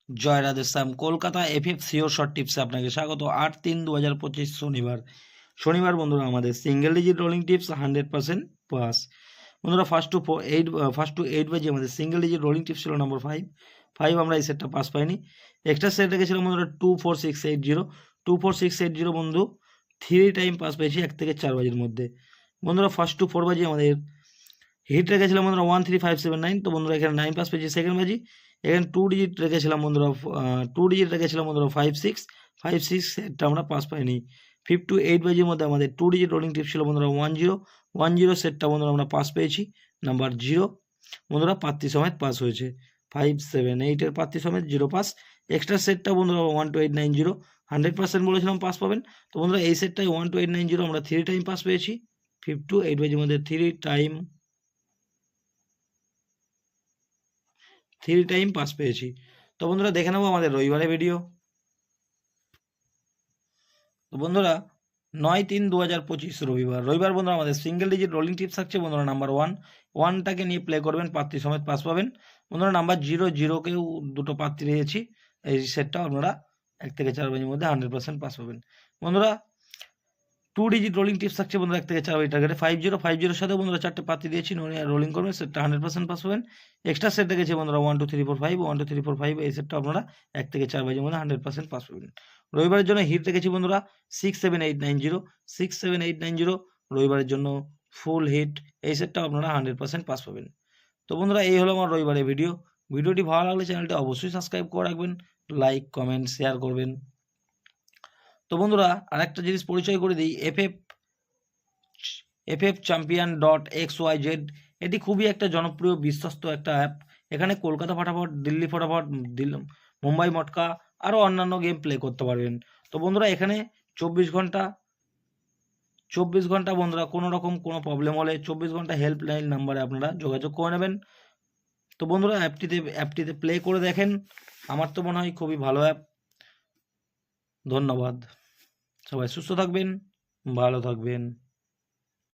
জয় রাধে শ্যাম। Kolkata FF sure short টিপসে আপনাকে স্বাগত। 8/3/2025 শনিবার বন্ধুরা আমাদের single digit rolling tips 100% pass. বন্ধুরা ফার্স্ট টু এইট বাজে আমাদের সিঙ্গেল ডিজিট রোলিং টিপস ছিল নম্বর 5 আমরা এই সেটটা পাস পাইনি। এক্সট্রা সেট রেখেছিলাম বন্ধুরা 24680 বন্ধু 3 টাইম পাস পেয়েছি 1 থেকে 4 বাজির মধ্যে। বন্ধুরা ফার্স্ট টু 4 বাজে আমাদের হিট রেখেছিলাম বন্ধুরা 13579, তো বন্ধুরা এখানে 9 পাস পেয়েছি সেকেন্ড বাজি। এখানে 2 ডিজিট রেখেছিলাম বন্ধুরা 56 সেটটা আমরা পাস পাইনি। 5 টু 8 বাজির মধ্যে আমাদের 2 ডিজিট রোলিং টিপ ছিল বন্ধুরা 10 সেটটা বন্ধুরা আমরা পাস পেয়েছি নাম্বার 0 বন্ধুরা প্রার্থী সমেত পাস হয়েছে। 578 এর প্রার্থী সমেত 0 পাস। এক্সট্রা সেটটা বন্ধুরা 12890 100% বলেছিলাম পাস পাবেন, তো বন্ধুরা এই সেটটাই 12890 আমরা 3 টাইম পাস পেয়েছি। 5 টু 8 বাজির মধ্যে 3 টাইম পাস পেয়েছি। তো বন্ধুরা দেখে নেবো আমাদের রবিবারের ভিডিও। তো বন্ধুরা 9/3/2025 রবিবার বন্ধুরা আমাদের সিঙ্গেল ডিজিট রোলিং টিপস থাকছে বন্ধুরা নাম্বার 1টাকে নিয়ে প্লে করবেন, প্রার্থী সমেত পাস পাবেন। বন্ধুরা নাম্বার 0কেও দুটো প্রার্থী রয়েছি, এই সেটটা আপনারা 1 থেকে 4 বাজির মধ্যে 100% পাস পাবেন। বন্ধুরা 2 ডিজিট রোলিং টিপস থাকছে বন্ধুরা 1 থেকে 4 বাজি টার্গেটে 50 সাথে বন্ধুরা 4টে প্রার্থী দিয়েছি, রোলিং করবেন, সেটটা 100% পাস পাবেন। এক্সট্রা সেট রেখেছে বন্ধুরা 1 2 3 4 5 এই সেটটা আপনারা 1 থেকে 4 বাজির মধ্যে 100% পাস পাবেন। রবিবারের জন্য হিট রেখেছি বন্ধুরা 67890 রবিবারের জন্য ফুল হিট, এই সেটটা আপনারা 100% পাস পাবেন। তো বন্ধুরা এই হলো আমার রবিবারের ভিডিওটি ভালো লাগলে চ্যানেলটি অবশ্যই সাবস্ক্রাইব করে রাখবেন, লাইক কমেন্ট শেয়ার করবেন। তো বন্ধুরা আরেকটা জিনিস পরিচয় করে দিই, FFChampion.xyz এটি খুবই একটা জনপ্রিয় বিশ্বস্ত একটা অ্যাপ। এখানে কলকাতা ফটাফট, দিল্লি ফটাফট, মুম্বাই মটকা আরও অন্যান্য গেম প্লে করতে পারবেন। তো বন্ধুরা এখানে 24 ঘন্টা বন্ধুরা কোনো রকম কোনো প্রবলেম হলে 24 ঘন্টা হেল্পলাইন নাম্বারে আপনারা যোগাযোগ করে নেবেন। তো বন্ধুরা অ্যাপটিতে প্লে করে দেখেন, আমার তো মনে হয় খুবই ভালো অ্যাপ। ধন্যবাদ, সবাই সুস্থ থাকবেন, ভালো থাকবেন।